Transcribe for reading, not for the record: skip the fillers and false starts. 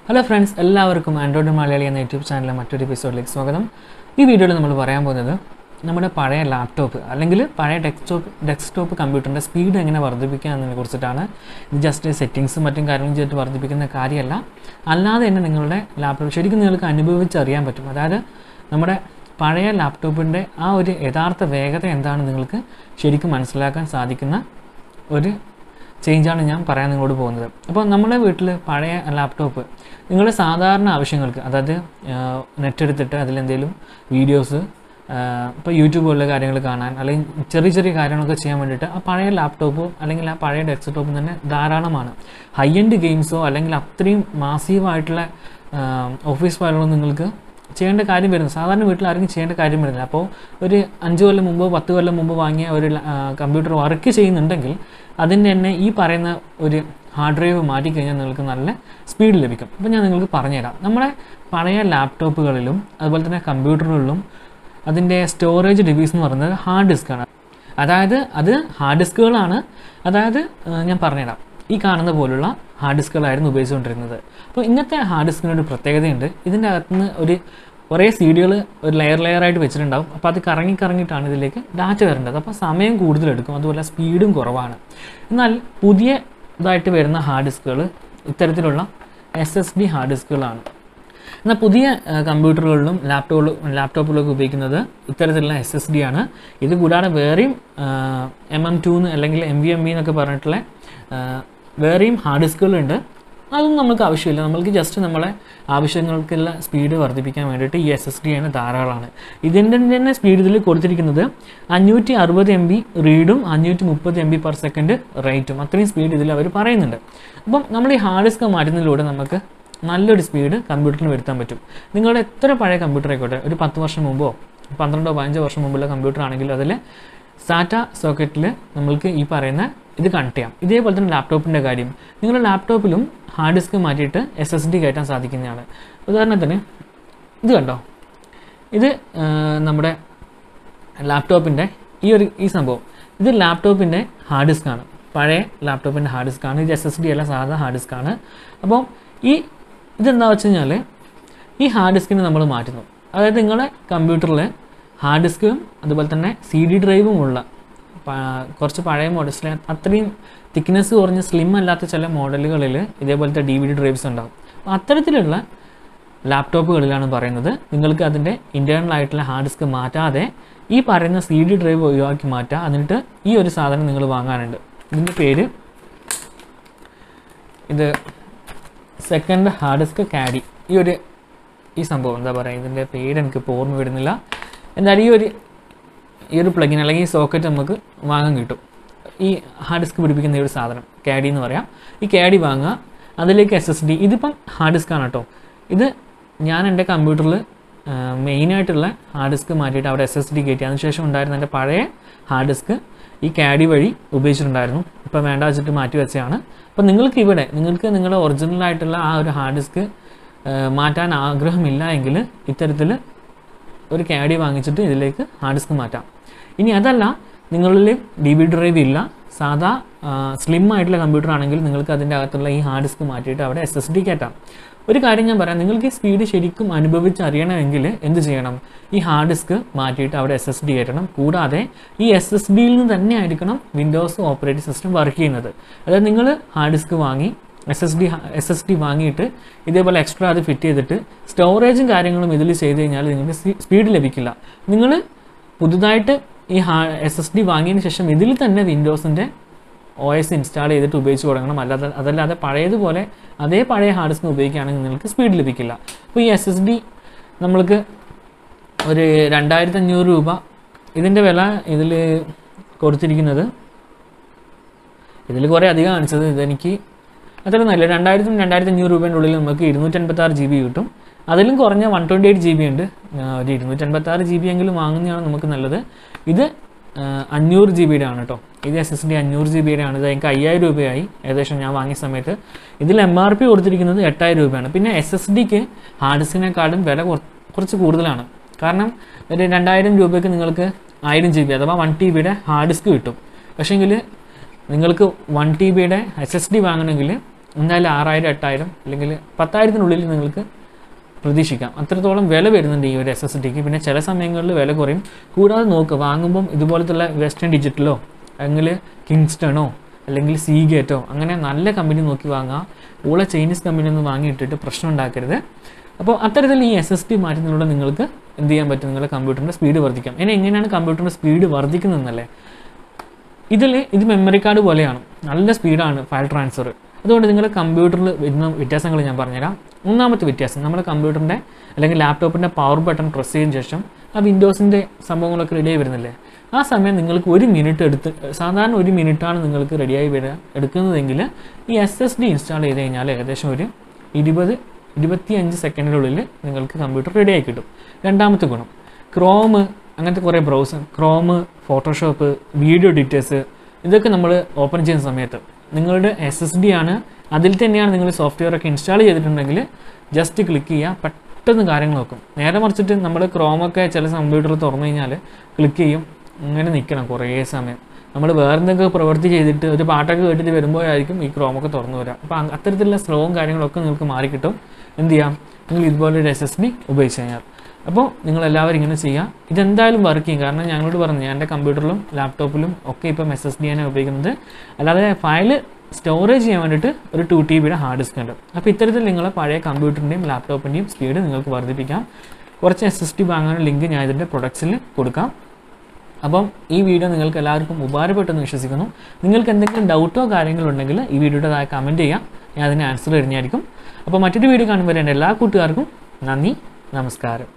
Hello friends, എല്ലാവർക്കും Android Malayali എന്ന YouTube ചാനലിലെ മറ്റൊരു എപ്പിസോഡിലേക്ക് സ്വാഗതം. ഈ വീഡിയോയിൽ നമ്മൾ പറയാൻ പോകുന്നത് നമ്മുടെ പഴയ ലാപ്ടോപ്പ് അല്ലെങ്കിൽ പഴയ ഡെസ്ക്ടോപ്പ് കമ്പ്യൂട്ടറിൻ്റെ സ്പീഡ് എങ്ങനെ വർദ്ധിപ്പിക്കുക എന്നതിനെ കുറിച്ചിട്ടാണ്. ഇത് ജസ്റ്റ് സെറ്റിങ്സും മറ്റും കാര്യങ്ങളും ചെയ്തിട്ട് വർദ്ധിപ്പിക്കുന്ന കാര്യമല്ല, അല്ലാതെ തന്നെ നിങ്ങളുടെ ലാപ്ടോപ്പ് ശരിക്കും നിങ്ങൾക്ക് അനുഭവിച്ചറിയാൻ പറ്റും. അതായത് നമ്മുടെ പഴയ ലാപ്ടോപ്പിൻ്റെ ആ ഒരു യഥാർത്ഥ വേഗത എന്താണെന്ന് നിങ്ങൾക്ക് ശരിക്കും മനസ്സിലാക്കാൻ സാധിക്കുന്ന ഒരു ചേഞ്ചാണ് ഞാൻ പറയാൻ നിങ്ങളോട് പോകുന്നത്. അപ്പോൾ നമ്മുടെ വീട്ടിൽ പഴയ ലാപ്ടോപ്പ് നിങ്ങളുടെ സാധാരണ ആവശ്യങ്ങൾക്ക്, അതായത് നെറ്റ് എടുത്തിട്ട് അതിലെന്തെങ്കിലും വീഡിയോസ്, ഇപ്പോൾ യൂട്യൂബ് പോലുള്ള കാര്യങ്ങൾ കാണാൻ അല്ലെങ്കിൽ ചെറിയ ചെറിയ കാര്യങ്ങളൊക്കെ ചെയ്യാൻ വേണ്ടിയിട്ട് ആ പഴയ ലാപ്ടോപ്പോ അല്ലെങ്കിൽ ആ പഴയ ഡെസ്ക്ടോപ്പും തന്നെ ധാരാളമാണ്. ഹൈ എൻഡ് ഗെയിംസോ അല്ലെങ്കിൽ അത്രയും മാസീവായിട്ടുള്ള ഓഫീസ് ഫയലുകളോ നിങ്ങൾക്ക് ചെയ്യേണ്ട കാര്യം വരുന്നത് സാധാരണ വീട്ടിൽ ആർക്കും ചെയ്യേണ്ട കാര്യം വരുന്നില്ല. അപ്പോൾ ഒരു 5 കൊല്ലം മുമ്പോ 10 കൊല്ലം മുമ്പ് വാങ്ങിയ ഒരു കമ്പ്യൂട്ടർ വർക്ക് ചെയ്യുന്നുണ്ടെങ്കിൽ അതിൻ്റെ തന്നെ ഈ പറയുന്ന ഒരു ഹാർഡ് ഡ്രൈവ് മാറ്റിക്കഴിഞ്ഞാൽ നിങ്ങൾക്ക് നല്ല സ്പീഡ് ലഭിക്കും. അപ്പോൾ ഞാൻ നിങ്ങൾക്ക് പറഞ്ഞുതരാം. നമ്മുടെ പഴയ ലാപ്ടോപ്പുകളിലും അതുപോലെ തന്നെ കമ്പ്യൂട്ടറുകളിലും അതിൻ്റെ സ്റ്റോറേജ് ഡിവൈസ് എന്ന് പറയുന്നത് ഹാർഡ് ഡിസ്ക്കാണ്. അതായത് അത് ഹാർഡ് ഡിസ്കുകളാണ്. അതായത് ഞാൻ പറഞ്ഞുതരാം, ഈ കാണുന്ന പോലുള്ള ഹാർഡ് ഡിസ്കുകളായിരുന്നു ഉപയോഗിച്ചുകൊണ്ടിരുന്നത്. അപ്പോൾ ഇന്നത്തെ ഹാർഡ് ഡിസ്കിനൊരു പ്രത്യേകതയുണ്ട്. ഇതിൻ്റെ അകത്തുനിന്ന് കുറേ സീഡികൾ ഒരു ലെയറായിട്ട് വെച്ചിട്ടുണ്ടാവും. അപ്പോൾ അത് കറങ്ങിയിട്ടാണ് ഇതിലേക്ക് ഡാറ്റ വരേണ്ടത്. അപ്പോൾ സമയം കൂടുതലെടുക്കും, അതുപോലെ സ്പീഡും കുറവാണ്. എന്നാൽ പുതിയതായിട്ട് വരുന്ന ഹാർഡ് ഡിസ്കുകൾ ഇത്തരത്തിലുള്ള SSD ഹാർഡ് ഡിസ്കുകളാണ്. എന്നാൽ പുതിയ കമ്പ്യൂട്ടറുകളിലും ലാപ്ടോപ്പുകളിലൊക്കെ ഉപയോഗിക്കുന്നത് ഇത്തരത്തിലുള്ള SSD ആണ്. ഇത് കൂടാതെ വേറെയും MM2 അല്ലെങ്കിൽ NVMe എന്നൊക്കെ പറഞ്ഞിട്ടുള്ള വേറെയും ഹാർഡ് ഡിസ്കുകളുണ്ട്. അതൊന്നും നമുക്ക് ആവശ്യമില്ല. നമ്മൾക്ക് ജസ്റ്റ് നമ്മളെ ആവശ്യങ്ങൾക്കുള്ള സ്പീഡ് വർദ്ധിപ്പിക്കാൻ വേണ്ടിയിട്ട് ഈ SSD ആണ് ധാരാളമാണ്. ഇതിൻ്റെ തന്നെ സ്പീഡ് ഇതിൽ കൊടുത്തിരിക്കുന്നത് 560 MB റീഡും 530 MB per second റേറ്റും, അത്രയും സ്പീഡ് ഇതിൽ അവർ പറയുന്നുണ്ട്. അപ്പം നമ്മൾ ഈ ഹാർഡ് ഡിസ്ക് മാറ്റുന്നതിലൂടെ നമുക്ക് നല്ലൊരു സ്പീഡ് കമ്പ്യൂട്ടറിന് വരുത്താൻ പറ്റും. നിങ്ങളുടെ എത്ര പഴയ കമ്പ്യൂട്ടർ ആയിക്കോട്ടെ, ഒരു 10 വർഷം മുമ്പോ 12 or 15 വർഷം മുമ്പുള്ള കമ്പ്യൂട്ടർ ആണെങ്കിൽ അതിൽ സാറ്റ സോക്കറ്റിൽ നമ്മൾക്ക് ഈ പറയുന്ന ഇത് കണക്ട് ചെയ്യാം. ഇതേപോലെ തന്നെ ലാപ്ടോപ്പിൻ്റെ കാര്യം, നിങ്ങളുടെ ലാപ്ടോപ്പിലും ഹാർഡ് ഡിസ്ക് മാറ്റിയിട്ട് SSD കയറ്റാൻ സാധിക്കുന്നതാണ്. ഉദാഹരണത്തിന് ഇത് കണ്ടോ, ഇത് നമ്മുടെ ലാപ്ടോപ്പിൻ്റെ ഈ സംഭവം, ഇത് ലാപ്ടോപ്പിൻ്റെ ഹാർഡ് ഡിസ്ക്കാണ്, പഴയ ലാപ്ടോപ്പിൻ്റെ ഹാർഡ് ഡിസ്ക്കാണ്. ഇത് SSD അല്ല, സാധാ ഹാർഡ് ഡിസ്ക്കാണ്. അപ്പോൾ ഇതെന്താ വെച്ച് കഴിഞ്ഞാൽ ഈ ഹാർഡ് ഡിസ്കിനെ നമ്മൾ മാറ്റുന്നു. അതായത് നിങ്ങളുടെ കമ്പ്യൂട്ടറിൽ ഹാർഡ് ഡിസ്കും അതുപോലെ തന്നെ CD ഡ്രൈവും ഉള്ള കുറച്ച് പഴയ മോഡൽസിൽ അത്രയും തിക്നെസ് കുറഞ്ഞ സ്ലിം അല്ലാത്ത ചില മോഡലുകളിൽ ഇതേപോലത്തെ DVD ഡ്രൈവ്സ് ഉണ്ടാകും. അപ്പോൾ അത്തരത്തിലുള്ള ലാപ്ടോപ്പുകളിലാണ് പറയുന്നത് നിങ്ങൾക്ക് അതിൻ്റെ ഇൻറ്റേർണൽ ആയിട്ടുള്ള ഹാർഡ് ഡിസ്ക് മാറ്റാതെ ഈ പറയുന്ന CD ഡ്രൈവ് ഒഴിവാക്കി മാറ്റുക. എന്നിട്ട് ഈ ഒരു സാധനം നിങ്ങൾ വാങ്ങാനുണ്ട്. ഇതിൻ്റെ പേര് ഇത് സെക്കൻഡ് ഹാർഡ് ഡിസ്ക് കാഡി. ഈ സംഭവം എന്താ പറയുക, ഇതിൻ്റെ പേര് എനിക്ക് ഓർമ്മ വരുന്നില്ല. എന്തായാലും ഈ ഒരു പ്ലഗിൻ അല്ലെങ്കിൽ ഈ സോക്കറ്റ് നമുക്ക് വാങ്ങാൻ കിട്ടും. ഈ ഹാർഡ് ഡിസ്ക് പിടിപ്പിക്കുന്ന ഈ ഒരു സാധനം കാഡി എന്ന് പറയാം. ഈ കാഡി വാങ്ങുക, അതിലേക്ക് SSD, ഇതിപ്പം ഹാർഡ് ഡിസ്ക്കാണ് കേട്ടോ. ഇത് ഞാൻ എൻ്റെ കമ്പ്യൂട്ടറിൽ മെയിനായിട്ടുള്ള ഹാർഡ് ഡിസ്ക് മാറ്റിയിട്ട് അവിടെ SSD കയറ്റി അതിനുശേഷം ഉണ്ടായിരുന്ന എൻ്റെ പഴയ ഹാർഡ് ഡിസ്ക് ഈ കാഡി വഴി ഉപയോഗിച്ചിട്ടുണ്ടായിരുന്നു. ഇപ്പം വേണ്ട വെച്ചിട്ട് മാറ്റി വെച്ചതാണ്. അപ്പം നിങ്ങൾക്ക് നിങ്ങളുടെ ഒറിജിനലായിട്ടുള്ള ആ ഒരു ഹാർഡ് ഡിസ്ക് മാറ്റാൻ ആഗ്രഹമില്ല എങ്കിൽ ഇത്തരത്തിൽ ഒരു കാഡി വാങ്ങിച്ചിട്ട് ഇതിലേക്ക് ഹാർഡ് ഡിസ്ക് മാറ്റാം. ഇനി അതല്ല, നിങ്ങളിൽ DVD ഡ്രൈവ് ഇല്ല, സാധാ സ്ലിം ആയിട്ടുള്ള കമ്പ്യൂട്ടർ ആണെങ്കിൽ നിങ്ങൾക്ക് അതിൻ്റെ അകത്തുള്ള ഈ ഹാർഡ് ഡിസ്ക് മാറ്റിയിട്ട് അവിടെ SSD കയറ്റാം. ഒരു കാര്യം ഞാൻ പറയാം, നിങ്ങൾക്ക് ഈ സ്പീഡ് ശരിക്കും അനുഭവിച്ചറിയണമെങ്കിൽ എന്ത് ചെയ്യണം, ഈ ഹാർഡ് ഡിസ്ക് മാറ്റിയിട്ട് അവിടെ SSD കയറ്റണം. കൂടാതെ ഈ SSDയിൽ നിന്ന് തന്നെ ആയിരിക്കണം വിൻഡോസ് ഓപ്പറേറ്റിംഗ് സിസ്റ്റം വർക്ക് ചെയ്യുന്നത്. അതായത് നിങ്ങൾ ഹാർഡ് ഡിസ്ക് വാങ്ങി SSD വാങ്ങിയിട്ട് ഇതേപോലെ എക്സ്ട്രാ അത് ഫിറ്റ് ചെയ്തിട്ട് സ്റ്റോറേജും കാര്യങ്ങളും ഇതിൽ ചെയ്ത് കഴിഞ്ഞാൽ നിങ്ങൾക്ക് സ്പീഡ് ലഭിക്കില്ല. നിങ്ങൾ പുതുതായിട്ട് ഈ SSD വാങ്ങിയതിന് ശേഷം ഇതിൽ തന്നെ വിൻഡോസിൻ്റെ OS ഇൻസ്റ്റാൾ ചെയ്തിട്ട് ഉപയോഗിച്ച് തുടങ്ങണം. അതല്ലാതെ പഴയതുപോലെ അതേ പഴയ ഹാർഡ് ഡിസ്ക് ഉപയോഗിക്കുകയാണെങ്കിൽ നിങ്ങൾക്ക് സ്പീഡ് ലഭിക്കില്ല. അപ്പോൾ ഈ SSD നമ്മൾക്ക് ഒരു 2500 രൂപ ഇതിൻ്റെ വില ഇതിൽ കൊടുത്തിരിക്കുന്നത്. ഇതിൽ കുറേ അധികം കാണിച്ചത്, ഇതെനിക്ക് അത്ര നല്ല 2000-2500 രൂപേൻ്റെ ഉള്ളിൽ നമുക്ക് 256 GB കിട്ടും. അതിലും കുറഞ്ഞ 128 GB ഉണ്ട്. ഒരു 256 GB എങ്കിലും വാങ്ങുന്നതാണ് നമുക്ക് നല്ലത്. ഇത് 500 GB ആണ് കേട്ടോ. ഇത് SSD 500 GB ആണ്. ഇത് എനിക്ക് 5000 രൂപയായി ഏകദേശം ഞാൻ വാങ്ങിയ സമയത്ത്. ഇതിൽ MRP കൊടുത്തിരിക്കുന്നത് 8000 രൂപയാണ്. പിന്നെ SSDക്ക് ഹാർഡ് ഡിസ്കിനെക്കാളും വില കുറച്ച് കൂടുതലാണ്. കാരണം ഒരു 2000 രൂപയ്ക്ക് നിങ്ങൾക്ക് 1000 GB അഥവാ 1 TB ഹാർഡ് ഡിസ്ക് കിട്ടും. പക്ഷേങ്കിൽ നിങ്ങൾക്ക് 1 TB SSD വാങ്ങണമെങ്കിൽ എന്തായാലും 6000 8000 അല്ലെങ്കിൽ 10,000-നുള്ളിൽ നിങ്ങൾക്ക് പ്രതീക്ഷിക്കാം. അത്രത്തോളം വില വരുന്നുണ്ട് ഈ ഒരു SSDക്ക്. പിന്നെ ചില സമയങ്ങളിൽ വില കുറയും. കൂടാതെ നോക്കുക, വാങ്ങുമ്പം ഇതുപോലത്തുള്ള വെസ്റ്റേൺ ഡിജിറ്റലോ അല്ലെങ്കിൽ കിങ്സ്റ്റണോ അല്ലെങ്കിൽ സീഗേറ്റോ അങ്ങനെ നല്ല കമ്പനി നോക്കി വാങ്ങുക. ഉള്ള ചൈനീസ് കമ്പനി ഒന്നും വാങ്ങിയിട്ടിട്ട് പ്രശ്നം ഉണ്ടാക്കരുത്. അപ്പോൾ അത്തരത്തിൽ ഈ SSD മാറ്റുന്നതിലൂടെ നിങ്ങൾക്ക് എന്ത് ചെയ്യാൻ പറ്റും? നിങ്ങളുടെ കമ്പ്യൂട്ടറിൻ്റെ സ്പീഡ് വർദ്ധിക്കാം. ഇനി എങ്ങനെയാണ് കമ്പ്യൂട്ടറിൻ്റെ സ്പീഡ് വർദ്ധിക്കുന്നതെന്നല്ലേ, ഇത് മെമ്മറി കാർഡ് പോലെയാണ്, നല്ല സ്പീഡാണ് ഫയൽ ട്രാൻസ്ഫർ. അതുകൊണ്ട് നിങ്ങളുടെ കമ്പ്യൂട്ടറിൽ വരുന്ന വ്യത്യാസങ്ങൾ ഞാൻ പറഞ്ഞുതരാം. ഒന്നാമത്തെ വ്യത്യാസം, നമ്മുടെ കമ്പ്യൂട്ടറിൻ്റെ അല്ലെങ്കിൽ ലാപ്ടോപ്പിൻ്റെ പവർ ബട്ടൺ പ്രസ് ചെയ്തതിന് ശേഷം ആ വിൻഡോസിൻ്റെ സംഭവങ്ങളൊക്കെ റെഡിയായി വരുന്നില്ലേ, ആ സമയം നിങ്ങൾക്ക് 1 മിനിറ്റ് എടുത്ത്, സാധാരണ 1 മിനിറ്റാണ് നിങ്ങൾക്ക് റെഡിയായി എടുക്കുന്നതെങ്കിൽ ഈ SSD ഇൻസ്റ്റാൾ ചെയ്ത് കഴിഞ്ഞാൽ ഏകദേശം ഒരു 20-25 സെക്കൻഡിനുള്ളിൽ നിങ്ങൾക്ക് കമ്പ്യൂട്ടർ റെഡിയായി കിട്ടും. രണ്ടാമത്തെ ഗുണം, ക്രോം അങ്ങനത്തെ കുറേ browser, Chrome, Photoshop, video editors, ഇതൊക്കെ നമ്മൾ ഓപ്പൺ ചെയ്യുന്ന സമയത്ത് നിങ്ങളുടെ SSD ആണ്, അതിൽ തന്നെയാണ് നിങ്ങൾ സോഫ്റ്റ്വെയർ ഒക്കെ ഇൻസ്റ്റാൾ ചെയ്തിട്ടുണ്ടെങ്കിൽ ജസ്റ്റ് ക്ലിക്ക് ചെയ്യുക, പെട്ടെന്ന് കാര്യങ്ങൾ നോക്കും. നേരെ മറിച്ചിട്ട് നമ്മൾ ക്രോമൊക്കെ ചില കമ്പ്യൂട്ടറിൽ തുറന്നു കഴിഞ്ഞാൽ ക്ലിക്ക് ചെയ്യും, ഇങ്ങനെ നിൽക്കണം കുറേ സമയം. നമ്മൾ വേറെ എന്തെങ്കിലും പ്രവൃത്തി ചെയ്തിട്ട് ഒരു പാട്ടൊക്കെ കേട്ടിട്ട് വരുമ്പോഴായിരിക്കും ഈ ക്രോമൊക്കെ തുറന്നു വരാം. അപ്പോൾ അത്തരത്തിലുള്ള സ്ലോവും കാര്യങ്ങളൊക്കെ നിങ്ങൾക്ക് മാറിക്കിട്ടും. എന്ത് ചെയ്യാം? നിങ്ങൾ ഇതുപോലൊരു SSD ഉപയോഗിച്ച് കഴിഞ്ഞാൽ. അപ്പോൾ നിങ്ങളെല്ലാവരും ഇങ്ങനെ ചെയ്യുക. ഇതെന്തായാലും വർക്ക് ചെയ്യും. കാരണം ഞങ്ങളോട് പറഞ്ഞു, ഞാൻ എൻ്റെ കമ്പ്യൂട്ടറിലും ലാപ്ടോപ്പിലും ഒക്കെ ഇപ്പം SSD ആണ് ഉപയോഗിക്കുന്നത്. അല്ലാതെ ഫയൽ സ്റ്റോറേജ് ചെയ്യാൻ വേണ്ടിയിട്ട് ഒരു 2 TB ഹാർഡ് ഡിസ്ക് ഉണ്ട്. അപ്പോൾ ഇത്തരത്തിൽ നിങ്ങളെ പഴയ കമ്പ്യൂട്ടറിൻ്റെയും ലാപ്ടോപ്പിൻ്റെയും സ്പീഡ് നിങ്ങൾക്ക് വർദ്ധിപ്പിക്കാം. കുറച്ച് SSD വാങ്ങാനുള്ള ലിങ്ക് ഞാൻ ഇതിൻ്റെ പ്രൊഡക്ട്സിൽ കൊടുക്കാം. അപ്പം ഈ വീഡിയോ നിങ്ങൾക്ക് എല്ലാവർക്കും ഉപകാരപ്പെട്ടെന്ന് വിശ്വസിക്കുന്നു. നിങ്ങൾക്ക് എന്തെങ്കിലും ഡൗട്ടോ കാര്യങ്ങളോ ഉണ്ടെങ്കിൽ ഈ വീഡിയോയുടെ താഴെ കമൻറ്റ് ചെയ്യാം, ഞാൻ അതിന് ആൻസർ തരുന്നതായിരിക്കും. അപ്പോൾ മറ്റൊരു വീഡിയോ കാണുമ്പോൾ എൻ്റെ എല്ലാ കൂട്ടുകാർക്കും നന്ദി, നമസ്കാരം.